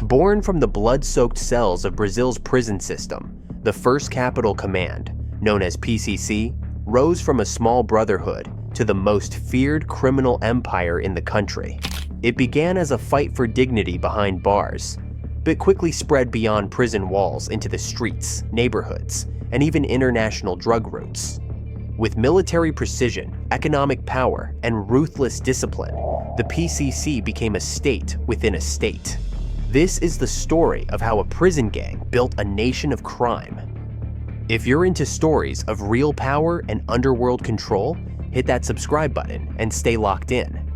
Born from the blood-soaked cells of Brazil's prison system, the First Capital Command, known as PCC, rose from a small brotherhood to the most feared criminal empire in the country. It began as a fight for dignity behind bars, but quickly spread beyond prison walls into the streets, neighborhoods, and even international drug routes. With military precision, economic power, and ruthless discipline, the PCC became a state within a state. This is the story of how a prison gang built a nation of crime. If you're into stories of real power and underworld control, hit that subscribe button and stay locked in.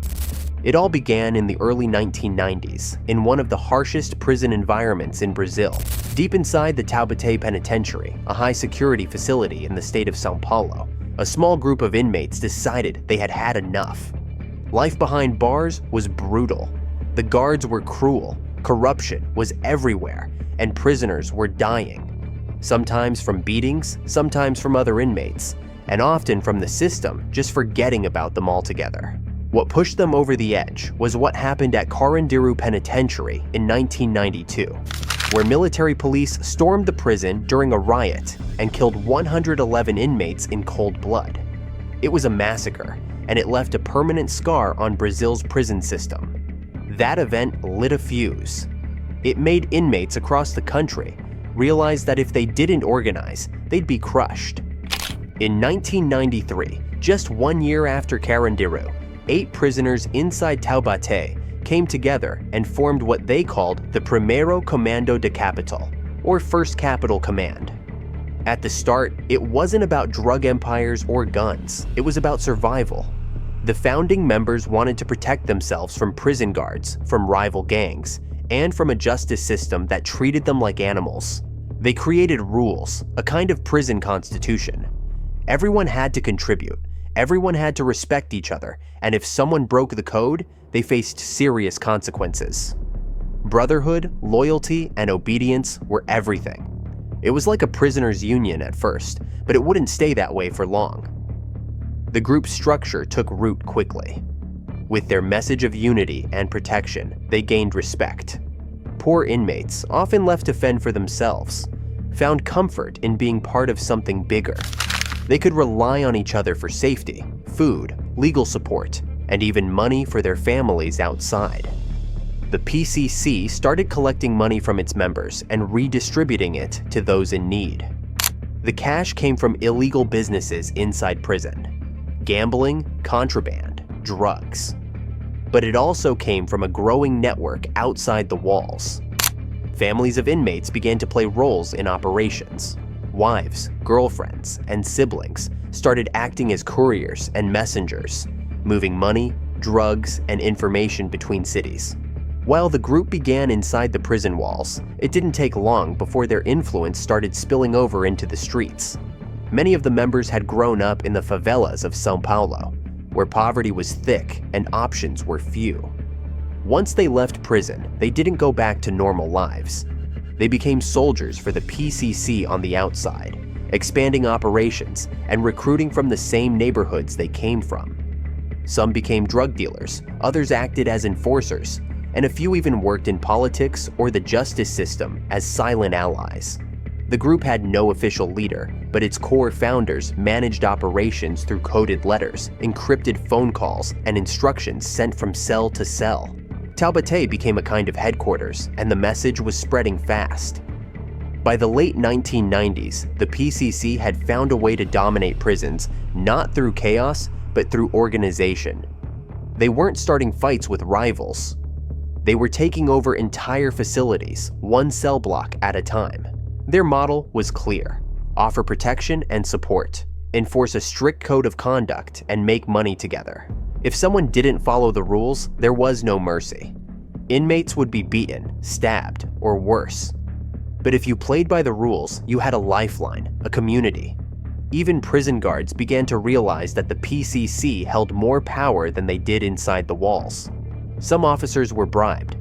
It all began in the early 1990s in one of the harshest prison environments in Brazil, deep inside the Taubaté Penitentiary, a high-security facility in the state of São Paulo. A small group of inmates decided they had had enough. Life behind bars was brutal. The guards were cruel, corruption was everywhere, and prisoners were dying. Sometimes from beatings, sometimes from other inmates, and often from the system just forgetting about them altogether. What pushed them over the edge was what happened at Carandiru Penitentiary in 1992, where military police stormed the prison during a riot and killed 111 inmates in cold blood. It was a massacre, and it left a permanent scar on Brazil's prison system. That event lit a fuse. It made inmates across the country realize that if they didn't organize, they'd be crushed. In 1993, just 1 year after Carandiru, 8 prisoners inside Taubaté came together and formed what they called the Primeiro Comando de Capital, or First Capital Command. At the start, it wasn't about drug empires or guns, it was about survival. The founding members wanted to protect themselves from prison guards, from rival gangs, and from a justice system that treated them like animals. They created rules, a kind of prison constitution. Everyone had to contribute, everyone had to respect each other, and if someone broke the code, they faced serious consequences. Brotherhood, loyalty, and obedience were everything. It was like a prisoner's union at first, but it wouldn't stay that way for long. The group's structure took root quickly. With their message of unity and protection, they gained respect. Poor inmates, often left to fend for themselves, found comfort in being part of something bigger. They could rely on each other for safety, food, legal support, and even money for their families outside. The PCC started collecting money from its members and redistributing it to those in need. The cash came from illegal businesses inside prison: gambling, contraband, drugs. But it also came from a growing network outside the walls. Families of inmates began to play roles in operations. Wives, girlfriends, and siblings started acting as couriers and messengers, moving money, drugs, and information between cities. While the group began inside the prison walls, it didn't take long before their influence started spilling over into the streets. Many of the members had grown up in the favelas of São Paulo, where poverty was thick and options were few. Once they left prison, they didn't go back to normal lives. They became soldiers for the PCC on the outside, expanding operations and recruiting from the same neighborhoods they came from. Some became drug dealers, others acted as enforcers, and a few even worked in politics or the justice system as silent allies. The group had no official leader, but its core founders managed operations through coded letters, encrypted phone calls, and instructions sent from cell to cell. Taubaté became a kind of headquarters, and the message was spreading fast. By the late 1990s, the PCC had found a way to dominate prisons, not through chaos, but through organization. They weren't starting fights with rivals. They were taking over entire facilities, one cell block at a time. Their model was clear: offer protection and support, enforce a strict code of conduct, and make money together. If someone didn't follow the rules, there was no mercy. Inmates would be beaten, stabbed, or worse. But if you played by the rules, you had a lifeline, a community. Even prison guards began to realize that the PCC held more power than they did inside the walls. Some officers were bribed.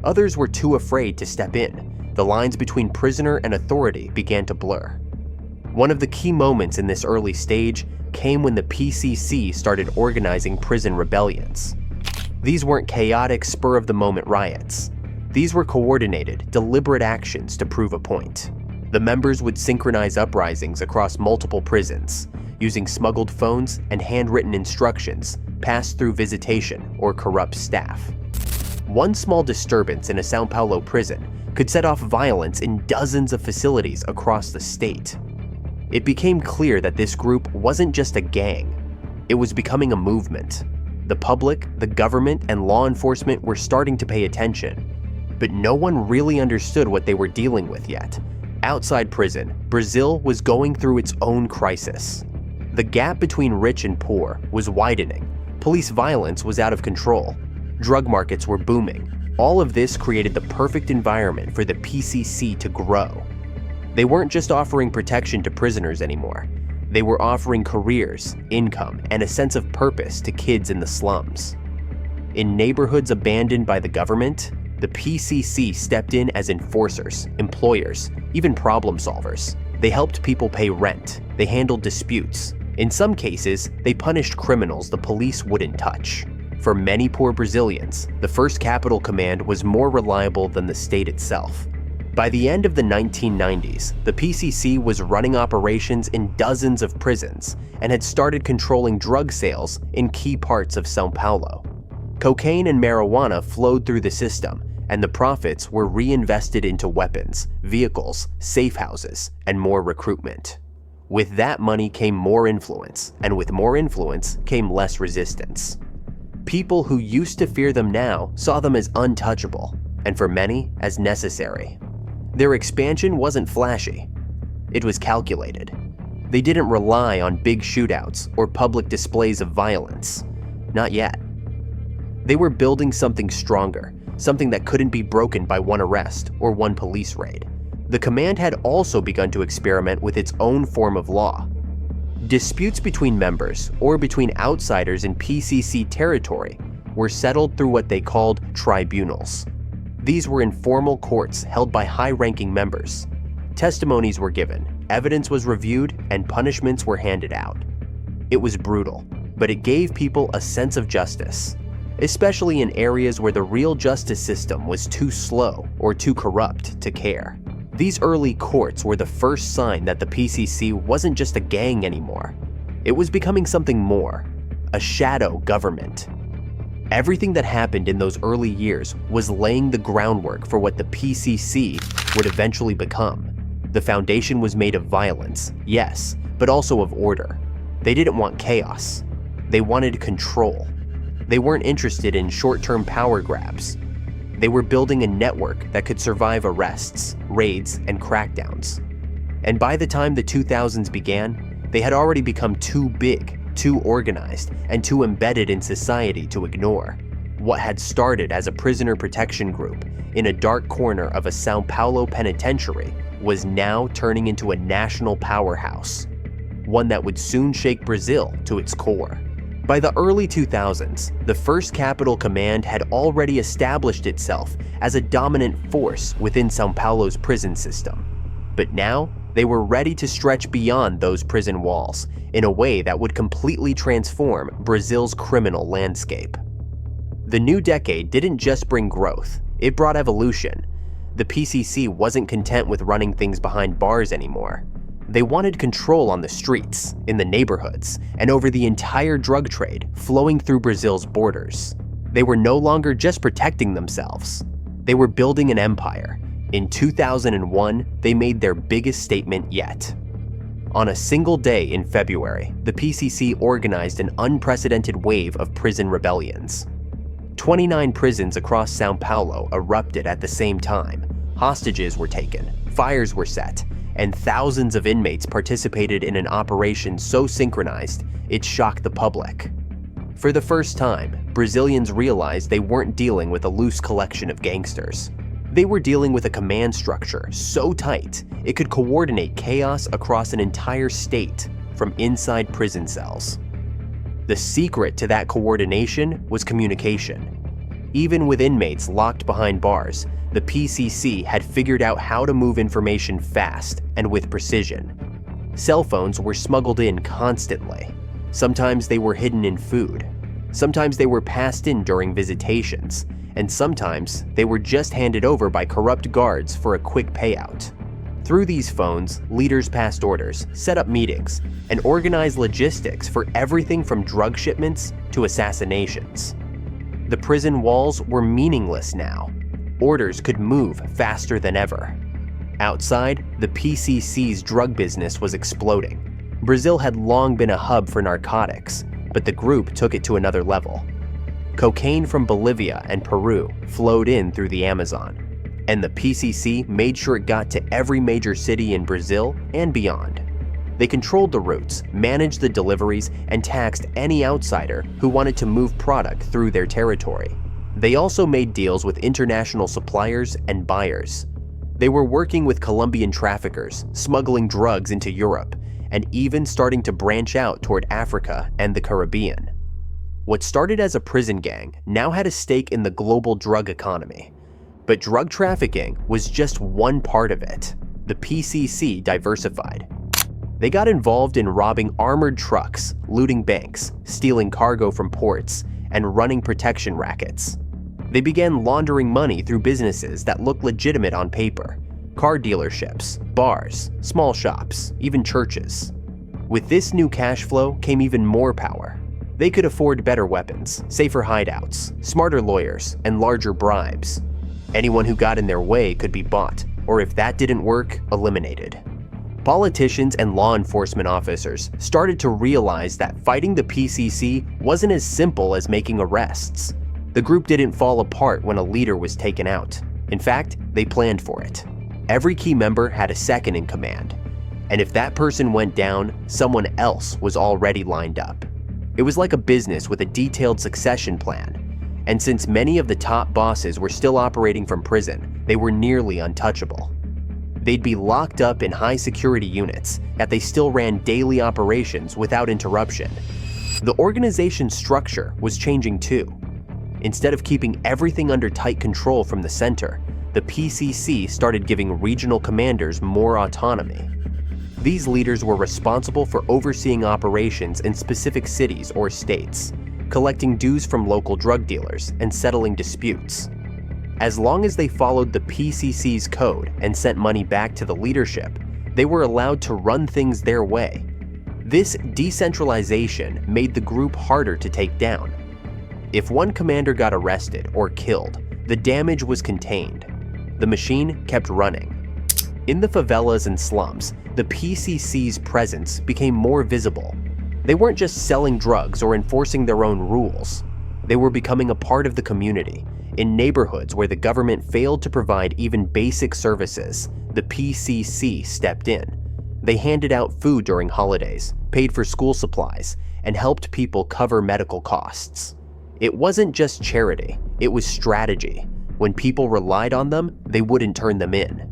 Others were too afraid to step in. The lines between prisoner and authority began to blur. One of the key moments in this early stage came when the PCC started organizing prison rebellions. These weren't chaotic, spur-of-the-moment riots. These were coordinated, deliberate actions to prove a point. The members would synchronize uprisings across multiple prisons, using smuggled phones and handwritten instructions passed through visitation or corrupt staff. One small disturbance in a São Paulo prison could set off violence in dozens of facilities across the state. It became clear that this group wasn't just a gang, it was becoming a movement. The public, the government, and law enforcement were starting to pay attention, but no one really understood what they were dealing with yet. Outside prison, Brazil was going through its own crisis. The gap between rich and poor was widening. Police violence was out of control. Drug markets were booming. All of this created the perfect environment for the PCC to grow. They weren't just offering protection to prisoners anymore. They were offering careers, income, and a sense of purpose to kids in the slums. In neighborhoods abandoned by the government, the PCC stepped in as enforcers, employers, even problem solvers. They helped people pay rent. They handled disputes. In some cases, they punished criminals the police wouldn't touch. For many poor Brazilians, the First Capital Command was more reliable than the state itself. By the end of the 1990s, the PCC was running operations in dozens of prisons and had started controlling drug sales in key parts of São Paulo. Cocaine and marijuana flowed through the system, and the profits were reinvested into weapons, vehicles, safe houses, and more recruitment. With that money came more influence, and with more influence came less resistance. People who used to fear them now saw them as untouchable, and for many, as necessary. Their expansion wasn't flashy. It was calculated. They didn't rely on big shootouts or public displays of violence. Not yet. They were building something stronger, something that couldn't be broken by one arrest or one police raid. The command had also begun to experiment with its own form of law. Disputes between members or between outsiders in PCC territory were settled through what they called tribunals. These were informal courts held by high-ranking members. Testimonies were given, evidence was reviewed, and punishments were handed out. It was brutal, but it gave people a sense of justice, especially in areas where the real justice system was too slow or too corrupt to care. These early courts were the first sign that the PCC wasn't just a gang anymore. It was becoming something more, a shadow government. Everything that happened in those early years was laying the groundwork for what the PCC would eventually become. The foundation was made of violence, yes, but also of order. They didn't want chaos. They wanted control. They weren't interested in short-term power grabs. They were building a network that could survive arrests, raids, and crackdowns. And by the time the 2000s began, they had already become too big, too organized, and too embedded in society to ignore. What had started as a prisoner protection group in a dark corner of a São Paulo penitentiary was now turning into a national powerhouse, one that would soon shake Brazil to its core. By the early 2000s, the First Capital Command had already established itself as a dominant force within São Paulo's prison system. But now, they were ready to stretch beyond those prison walls in a way that would completely transform Brazil's criminal landscape. The new decade didn't just bring growth, it brought evolution. The PCC wasn't content with running things behind bars anymore. They wanted control on the streets, in the neighborhoods, and over the entire drug trade flowing through Brazil's borders. They were no longer just protecting themselves. They were building an empire. In 2001, they made their biggest statement yet. On a single day in February, the PCC organized an unprecedented wave of prison rebellions. 29 prisons across São Paulo erupted at the same time. Hostages were taken, fires were set, and thousands of inmates participated in an operation so synchronized it shocked the public. For the first time, Brazilians realized they weren't dealing with a loose collection of gangsters. They were dealing with a command structure so tight it could coordinate chaos across an entire state from inside prison cells. The secret to that coordination was communication. Even with inmates locked behind bars, the PCC had figured out how to move information fast and with precision. Cell phones were smuggled in constantly. Sometimes they were hidden in food. Sometimes they were passed in during visitations, and sometimes they were just handed over by corrupt guards for a quick payout. Through these phones, leaders passed orders, set up meetings, and organized logistics for everything from drug shipments to assassinations. The prison walls were meaningless now. Orders could move faster than ever. Outside, the PCC's drug business was exploding. Brazil had long been a hub for narcotics, but the group took it to another level. Cocaine from Bolivia and Peru flowed in through the Amazon, and the PCC made sure it got to every major city in Brazil and beyond. They controlled the routes, managed the deliveries, and taxed any outsider who wanted to move product through their territory. They also made deals with international suppliers and buyers. They were working with Colombian traffickers, smuggling drugs into Europe, and even starting to branch out toward Africa and the Caribbean. What started as a prison gang now had a stake in the global drug economy. But drug trafficking was just one part of it. The PCC diversified. They got involved in robbing armored trucks, looting banks, stealing cargo from ports, and running protection rackets. They began laundering money through businesses that looked legitimate on paper: car dealerships, bars, small shops, even churches. With this new cash flow came even more power. They could afford better weapons, safer hideouts, smarter lawyers, and larger bribes. Anyone who got in their way could be bought, or if that didn't work, eliminated. Politicians and law enforcement officers started to realize that fighting the PCC wasn't as simple as making arrests. The group didn't fall apart when a leader was taken out. In fact, they planned for it. Every key member had a second in command, and if that person went down, someone else was already lined up. It was like a business with a detailed succession plan, and since many of the top bosses were still operating from prison, they were nearly untouchable. They'd be locked up in high-security units, yet they still ran daily operations without interruption. The organization's structure was changing too. Instead of keeping everything under tight control from the center, the PCC started giving regional commanders more autonomy. These leaders were responsible for overseeing operations in specific cities or states, collecting dues from local drug dealers, and settling disputes. As long as they followed the PCC's code and sent money back to the leadership, they were allowed to run things their way. This decentralization made the group harder to take down. If one commander got arrested or killed, the damage was contained. The machine kept running. In the favelas and slums, the PCC's presence became more visible. They weren't just selling drugs or enforcing their own rules. They were becoming a part of the community. In neighborhoods where the government failed to provide even basic services, the PCC stepped in. They handed out food during holidays, paid for school supplies, and helped people cover medical costs. It wasn't just charity, it was strategy. When people relied on them, they wouldn't turn them in.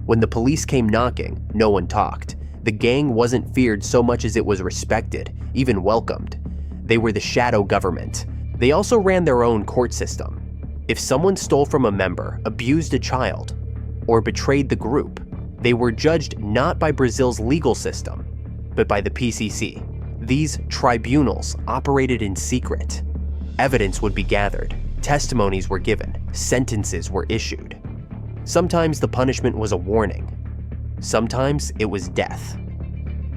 When the police came knocking, no one talked. The gang wasn't feared so much as it was respected, even welcomed. They were the shadow government. They also ran their own court system. If someone stole from a member, abused a child, or betrayed the group, they were judged not by Brazil's legal system, but by the PCC. These tribunals operated in secret. Evidence would be gathered, testimonies were given, sentences were issued. Sometimes the punishment was a warning. Sometimes it was death.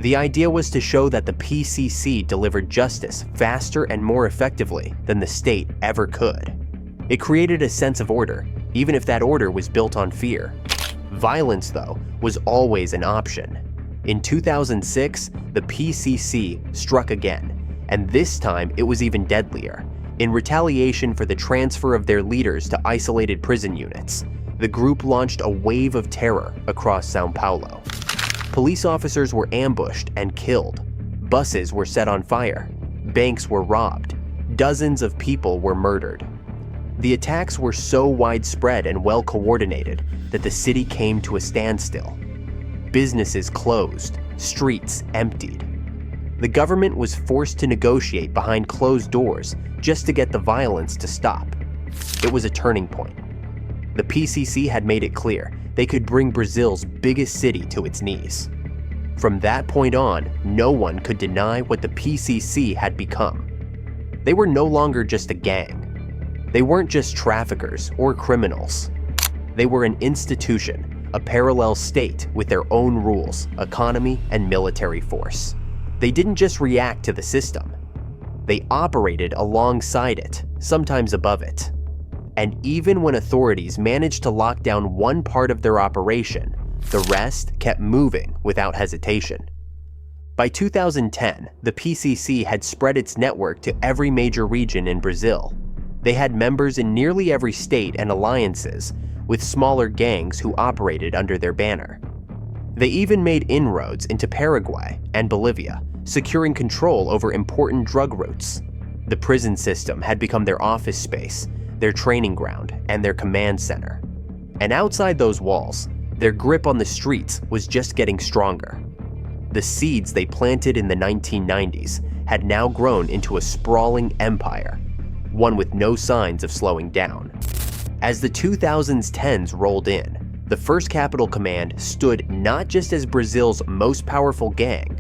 The idea was to show that the PCC delivered justice faster and more effectively than the state ever could. It created a sense of order, even if that order was built on fear. Violence, though, was always an option. In 2006, the PCC struck again, and this time it was even deadlier. In retaliation for the transfer of their leaders to isolated prison units, the group launched a wave of terror across São Paulo. Police officers were ambushed and killed. Buses were set on fire. Banks were robbed. Dozens of people were murdered. The attacks were so widespread and well coordinated that the city came to a standstill. Businesses closed, streets emptied. The government was forced to negotiate behind closed doors just to get the violence to stop. It was a turning point. The PCC had made it clear they could bring Brazil's biggest city to its knees. From that point on, no one could deny what the PCC had become. They were no longer just a gang. They weren't just traffickers or criminals. They were an institution, a parallel state with their own rules, economy, and military force. They didn't just react to the system. They operated alongside it, sometimes above it. And even when authorities managed to lock down one part of their operation, the rest kept moving without hesitation. By 2010, the PCC had spread its network to every major region in Brazil. They had members in nearly every state and alliances, with smaller gangs who operated under their banner. They even made inroads into Paraguay and Bolivia, securing control over important drug routes. The prison system had become their office space, their training ground, and their command center. And outside those walls, their grip on the streets was just getting stronger. The seeds they planted in the 1990s had now grown into a sprawling empire, one with no signs of slowing down. As the 2010s rolled in, the First Capital Command stood not just as Brazil's most powerful gang,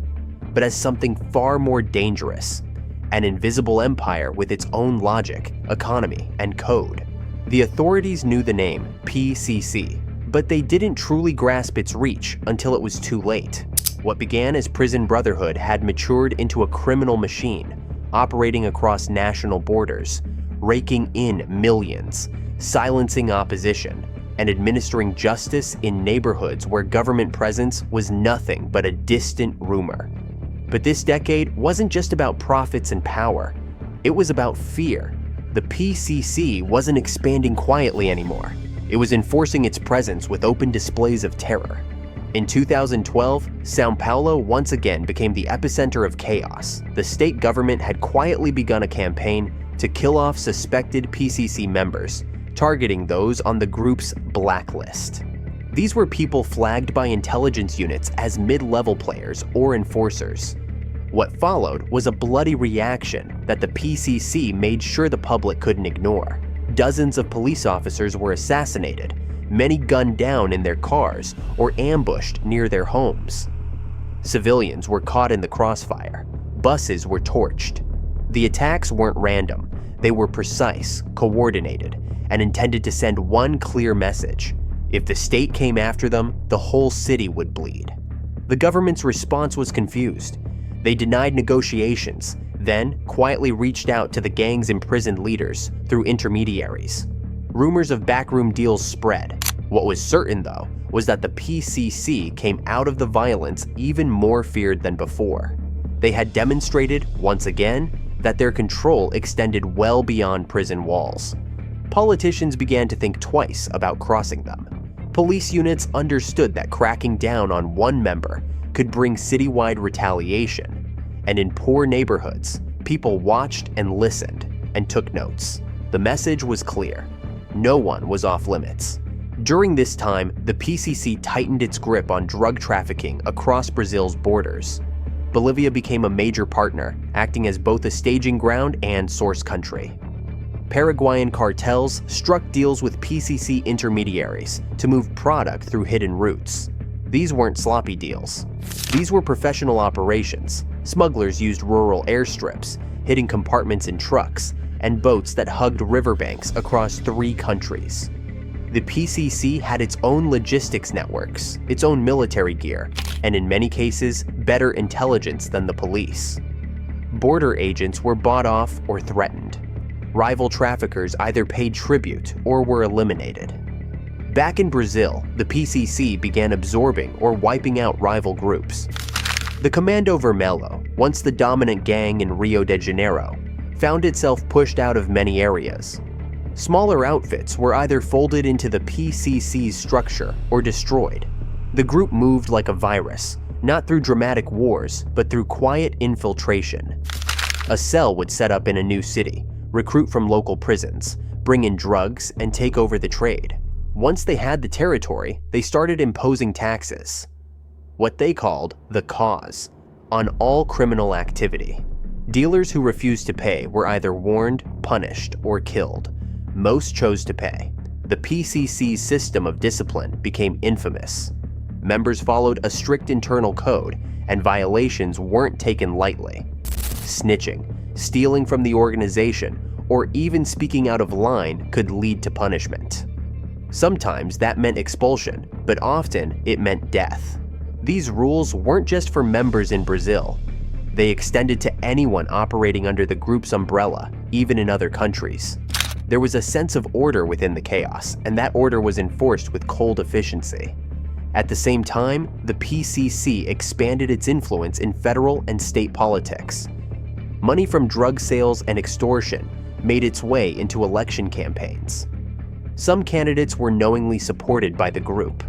but as something far more dangerous, an invisible empire with its own logic, economy, and code. The authorities knew the name PCC, but they didn't truly grasp its reach until it was too late. What began as prison brotherhood had matured into a criminal machine, operating across national borders, raking in millions, silencing opposition, and administering justice in neighborhoods where government presence was nothing but a distant rumor. But this decade wasn't just about profits and power. It was about fear. The PCC wasn't expanding quietly anymore. It was enforcing its presence with open displays of terror. In 2012, São Paulo once again became the epicenter of chaos. The state government had quietly begun a campaign to kill off suspected PCC members, targeting those on the group's blacklist. These were people flagged by intelligence units as mid-level players or enforcers. What followed was a bloody reaction that the PCC made sure the public couldn't ignore. Dozens of police officers were assassinated, many gunned down in their cars or ambushed near their homes. Civilians were caught in the crossfire. Buses were torched. The attacks weren't random. They were precise, coordinated, and intended to send one clear message. If the state came after them, the whole city would bleed. The government's response was confused. They denied negotiations, then quietly reached out to the gang's imprisoned leaders through intermediaries. Rumors of backroom deals spread. What was certain, though, was that the PCC came out of the violence even more feared than before. They had demonstrated, once again, that their control extended well beyond prison walls. Politicians began to think twice about crossing them. Police units understood that cracking down on one member could bring citywide retaliation, and in poor neighborhoods, people watched and listened and took notes. The message was clear. No one was off limits. During this time, the PCC tightened its grip on drug trafficking across Brazil's borders. Bolivia became a major partner, acting as both a staging ground and source country. Paraguayan cartels struck deals with PCC intermediaries to move product through hidden routes. These weren't sloppy deals. These were professional operations. Smugglers used rural airstrips, hidden compartments in trucks, and boats that hugged riverbanks across 3 countries. The PCC had its own logistics networks, its own military gear, and in many cases, better intelligence than the police. Border agents were bought off or threatened. Rival traffickers either paid tribute or were eliminated. Back in Brazil, the PCC began absorbing or wiping out rival groups. The Comando Vermelho, once the dominant gang in Rio de Janeiro, found itself pushed out of many areas. Smaller outfits were either folded into the PCC's structure or destroyed. The group moved like a virus, not through dramatic wars, but through quiet infiltration. A cell would set up in a new city, recruit from local prisons, bring in drugs, and take over the trade. Once they had the territory, they started imposing taxes, what they called the cause, on all criminal activity. Dealers who refused to pay were either warned, punished, or killed. Most chose to pay. The PCC's system of discipline became infamous. Members followed a strict internal code, and violations weren't taken lightly. Snitching, stealing from the organization, or even speaking out of line could lead to punishment. Sometimes that meant expulsion, but often it meant death. These rules weren't just for members in Brazil. They extended to anyone operating under the group's umbrella, even in other countries. There was a sense of order within the chaos, and that order was enforced with cold efficiency. At the same time, the PCC expanded its influence in federal and state politics. Money from drug sales and extortion made its way into election campaigns. Some candidates were knowingly supported by the group.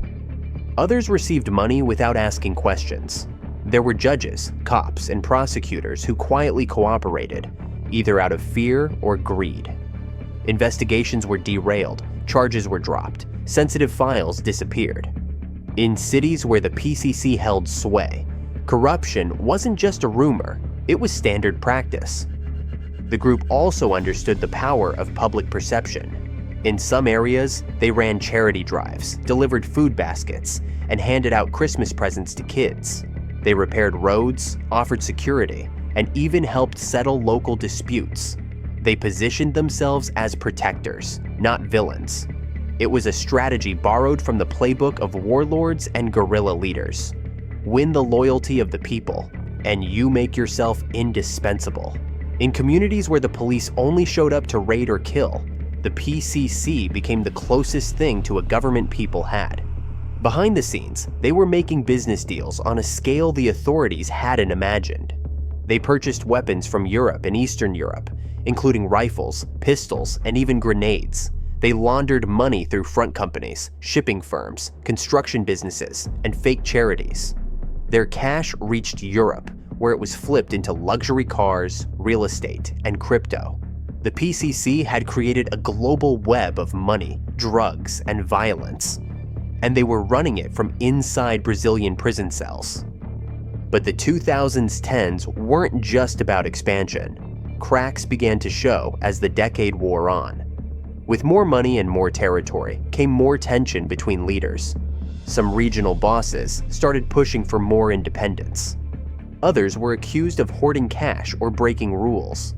Others received money without asking questions. There were judges, cops, and prosecutors who quietly cooperated, either out of fear or greed. Investigations were derailed, charges were dropped, sensitive files disappeared. In cities where the PCC held sway, corruption wasn't just a rumor, it was standard practice. The group also understood the power of public perception. In some areas, they ran charity drives, delivered food baskets, and handed out Christmas presents to kids. They repaired roads, offered security, and even helped settle local disputes. They positioned themselves as protectors, not villains. It was a strategy borrowed from the playbook of warlords and guerrilla leaders. Win the loyalty of the people, and you make yourself indispensable. In communities where the police only showed up to raid or kill, the PCC became the closest thing to a government people had. Behind the scenes, they were making business deals on a scale the authorities hadn't imagined. They purchased weapons from Europe and Eastern Europe, including rifles, pistols, and even grenades. They laundered money through front companies, shipping firms, construction businesses, and fake charities. Their cash reached Europe, where it was flipped into luxury cars, real estate, and crypto. The PCC had created a global web of money, drugs, and violence, and they were running it from inside Brazilian prison cells. But the 2010s weren't just about expansion. Cracks began to show as the decade wore on. With more money and more territory came more tension between leaders. Some regional bosses started pushing for more independence. Others were accused of hoarding cash or breaking rules.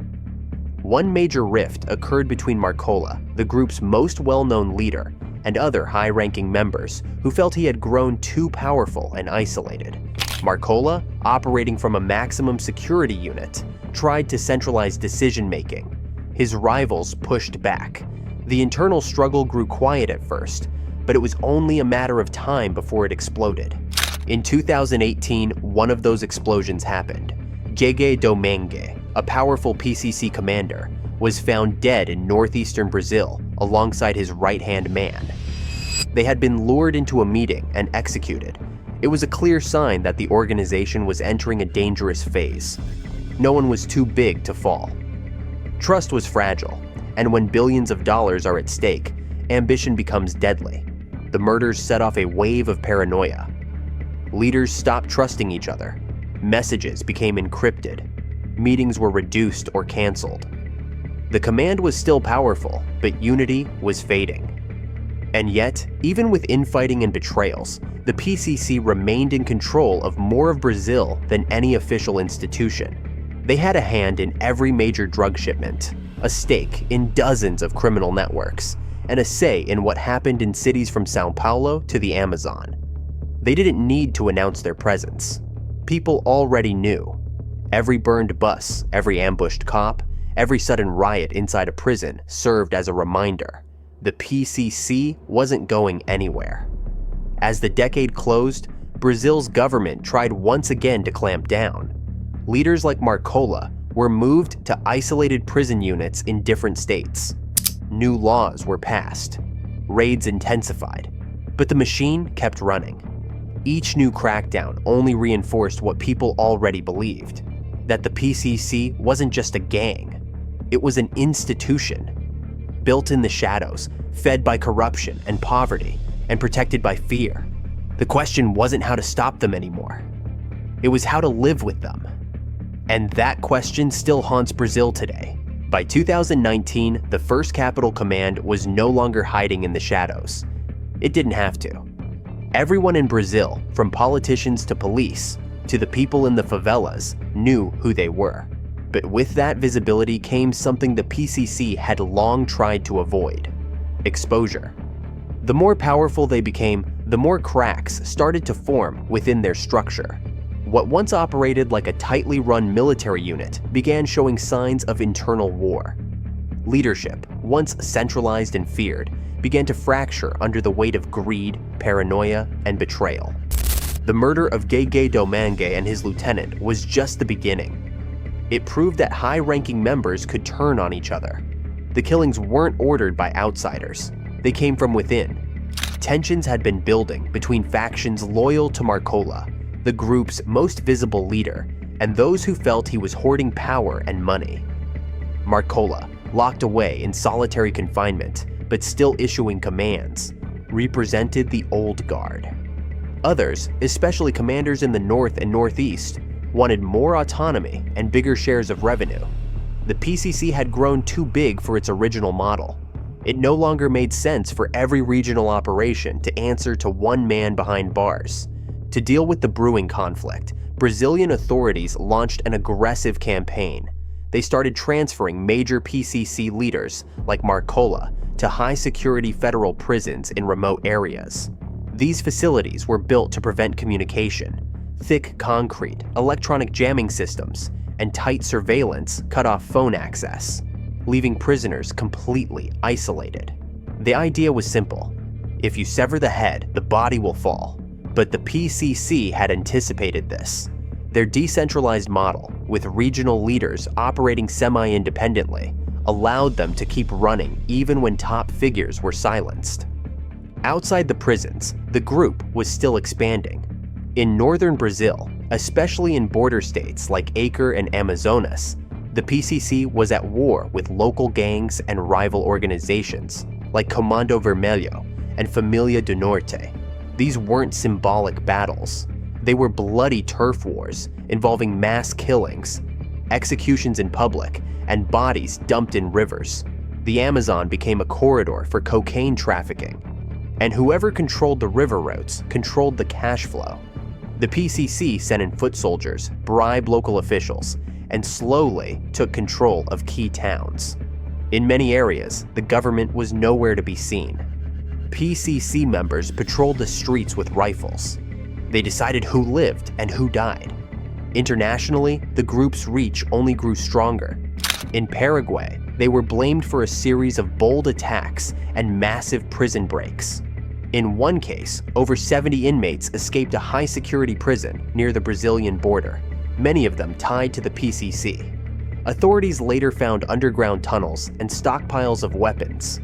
One major rift occurred between Marcola, the group's most well-known leader, and other high-ranking members who felt he had grown too powerful and isolated. Marcola, operating from a maximum security unit, tried to centralize decision-making. His rivals pushed back. The internal struggle grew quiet at first, but it was only a matter of time before it exploded. In 2018, one of those explosions happened. Gege Domingue, a powerful PCC commander, was found dead in northeastern Brazil alongside his right-hand man. They had been lured into a meeting and executed. It was a clear sign that the organization was entering a dangerous phase. No one was too big to fall. Trust was fragile, and when billions of dollars are at stake, ambition becomes deadly. The murders set off a wave of paranoia. Leaders stopped trusting each other. Messages became encrypted. Meetings were reduced or canceled. The command was still powerful, but unity was fading. And yet, even with infighting and betrayals, the PCC remained in control of more of Brazil than any official institution. They had a hand in every major drug shipment, a stake in dozens of criminal networks, and a say in what happened in cities from São Paulo to the Amazon. They didn't need to announce their presence. People already knew. Every burned bus, every ambushed cop, every sudden riot inside a prison served as a reminder. The PCC wasn't going anywhere. As the decade closed, Brazil's government tried once again to clamp down. Leaders like Marcola were moved to isolated prison units in different states. New laws were passed. Raids intensified. But the machine kept running. Each new crackdown only reinforced what people already believed, that the PCC wasn't just a gang. It was an institution, built in the shadows, fed by corruption and poverty, and protected by fear. The question wasn't how to stop them anymore. It was how to live with them. And that question still haunts Brazil today. By 2019, the First Capital Command was no longer hiding in the shadows. It didn't have to. Everyone in Brazil, from politicians to police, to the people in the favelas, knew who they were. But with that visibility came something the PCC had long tried to avoid: exposure. The more powerful they became, the more cracks started to form within their structure. What once operated like a tightly run military unit began showing signs of internal war. Leadership, once centralized and feared, began to fracture under the weight of greed, paranoia, and betrayal. The murder of Gege Domingue and his lieutenant was just the beginning. It proved that high-ranking members could turn on each other. The killings weren't ordered by outsiders. They came from within. Tensions had been building between factions loyal to Marcola, the group's most visible leader, and those who felt he was hoarding power and money. Marcola, locked away in solitary confinement, but still issuing commands, represented the old guard. Others, especially commanders in the north and northeast, wanted more autonomy and bigger shares of revenue. The PCC had grown too big for its original model. It no longer made sense for every regional operation to answer to one man behind bars. To deal with the brewing conflict, Brazilian authorities launched an aggressive campaign. They started transferring major PCC leaders, like Marcola, to high-security federal prisons in remote areas. These facilities were built to prevent communication. Thick concrete, electronic jamming systems, and tight surveillance cut off phone access, leaving prisoners completely isolated. The idea was simple: if you sever the head, the body will fall. But the PCC had anticipated this. Their decentralized model, with regional leaders operating semi-independently, allowed them to keep running even when top figures were silenced. Outside the prisons, the group was still expanding. In northern Brazil, especially in border states like Acre and Amazonas, the PCC was at war with local gangs and rival organizations like Comando Vermelho and Familia do Norte. These weren't symbolic battles. They were bloody turf wars involving mass killings, executions in public, and bodies dumped in rivers. The Amazon became a corridor for cocaine trafficking, and whoever controlled the river routes controlled the cash flow. The PCC sent in foot soldiers, bribed local officials, and slowly took control of key towns. In many areas, the government was nowhere to be seen. PCC members patrolled the streets with rifles. They decided who lived and who died. Internationally, the group's reach only grew stronger. In Paraguay, they were blamed for a series of bold attacks and massive prison breaks. In one case, over 70 inmates escaped a high-security prison near the Brazilian border, many of them tied to the PCC. Authorities later found underground tunnels and stockpiles of weapons.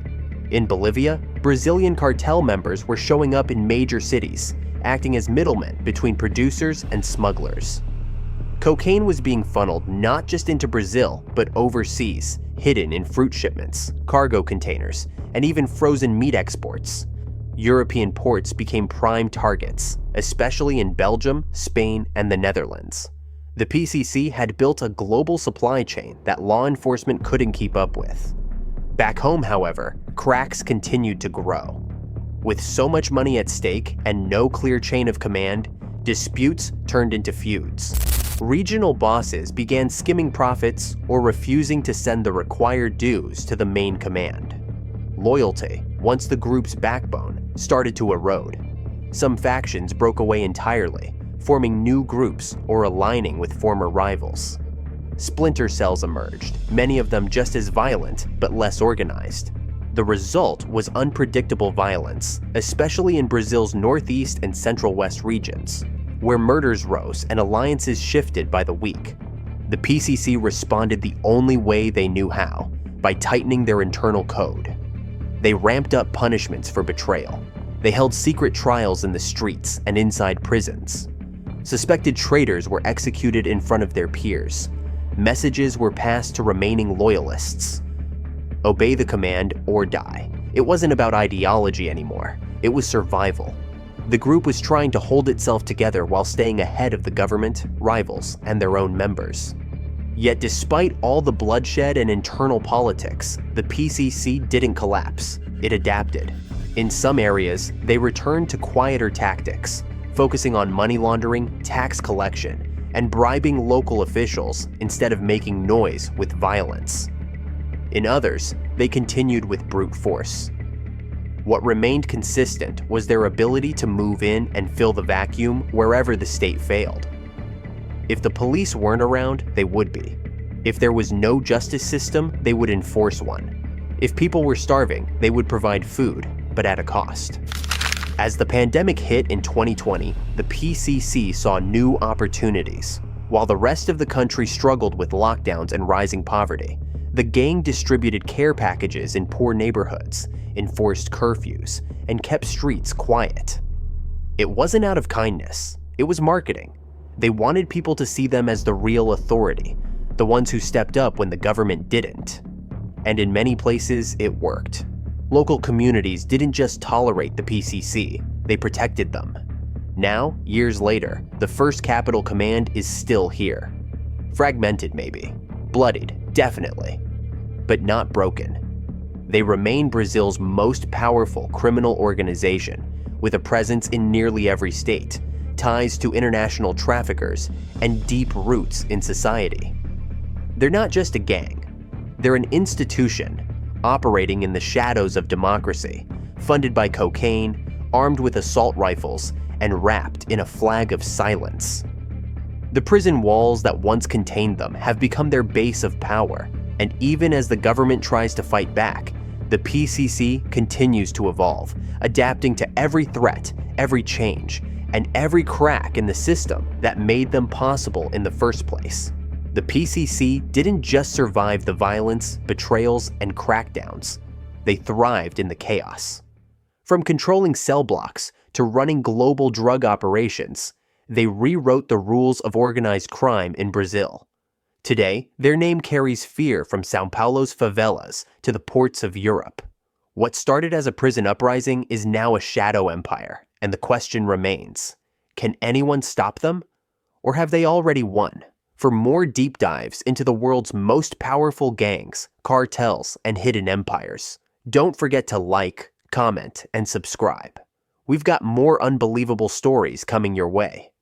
In Bolivia, Brazilian cartel members were showing up in major cities, acting as middlemen between producers and smugglers. Cocaine was being funneled not just into Brazil, but overseas, hidden in fruit shipments, cargo containers, and even frozen meat exports. European ports became prime targets, especially in Belgium, Spain, and the Netherlands. The PCC had built a global supply chain that law enforcement couldn't keep up with. Back home, however, cracks continued to grow. With so much money at stake and no clear chain of command, disputes turned into feuds. Regional bosses began skimming profits or refusing to send the required dues to the main command. Loyalty, once the group's backbone, started to erode. Some factions broke away entirely, forming new groups or aligning with former rivals. Splinter cells emerged, many of them just as violent but less organized. The result was unpredictable violence, especially in Brazil's northeast and central west regions, where murders rose and alliances shifted by the week. The PCC responded the only way they knew how, by tightening their internal code. They ramped up punishments for betrayal. They held secret trials in the streets and inside prisons. Suspected traitors were executed in front of their peers. Messages were passed to remaining loyalists. Obey the command or die. It wasn't about ideology anymore. It was survival. The group was trying to hold itself together while staying ahead of the government, rivals, and their own members. Yet despite all the bloodshed and internal politics, the PCC didn't collapse. It adapted. In some areas, they returned to quieter tactics, focusing on money laundering, tax collection, and bribing local officials instead of making noise with violence. In others, they continued with brute force. What remained consistent was their ability to move in and fill the vacuum wherever the state failed. If the police weren't around, they would be. If there was no justice system, they would enforce one. If people were starving, they would provide food, but at a cost. As the pandemic hit in 2020, the PCC saw new opportunities. While the rest of the country struggled with lockdowns and rising poverty, the gang distributed care packages in poor neighborhoods, enforced curfews, and kept streets quiet. It wasn't out of kindness, it was marketing. They wanted people to see them as the real authority, the ones who stepped up when the government didn't. And in many places, it worked. Local communities didn't just tolerate the PCC, they protected them. Now, years later, the first Capital Command is still here. Fragmented maybe, bloodied, definitely, but not broken. They remain Brazil's most powerful criminal organization, with a presence in nearly every state, ties to international traffickers, and deep roots in society. They're not just a gang, they're an institution, operating in the shadows of democracy, funded by cocaine, armed with assault rifles, and wrapped in a flag of silence. The prison walls that once contained them have become their base of power, and even as the government tries to fight back, the PCC continues to evolve, adapting to every threat, every change, and every crack in the system that made them possible in the first place. The PCC didn't just survive the violence, betrayals, and crackdowns. They thrived in the chaos. From controlling cell blocks to running global drug operations, they rewrote the rules of organized crime in Brazil. Today, their name carries fear from São Paulo's favelas to the ports of Europe. What started as a prison uprising is now a shadow empire, and the question remains, can anyone stop them? Or have they already won? For more deep dives into the world's most powerful gangs, cartels, and hidden empires, don't forget to like, comment, and subscribe. We've got more unbelievable stories coming your way.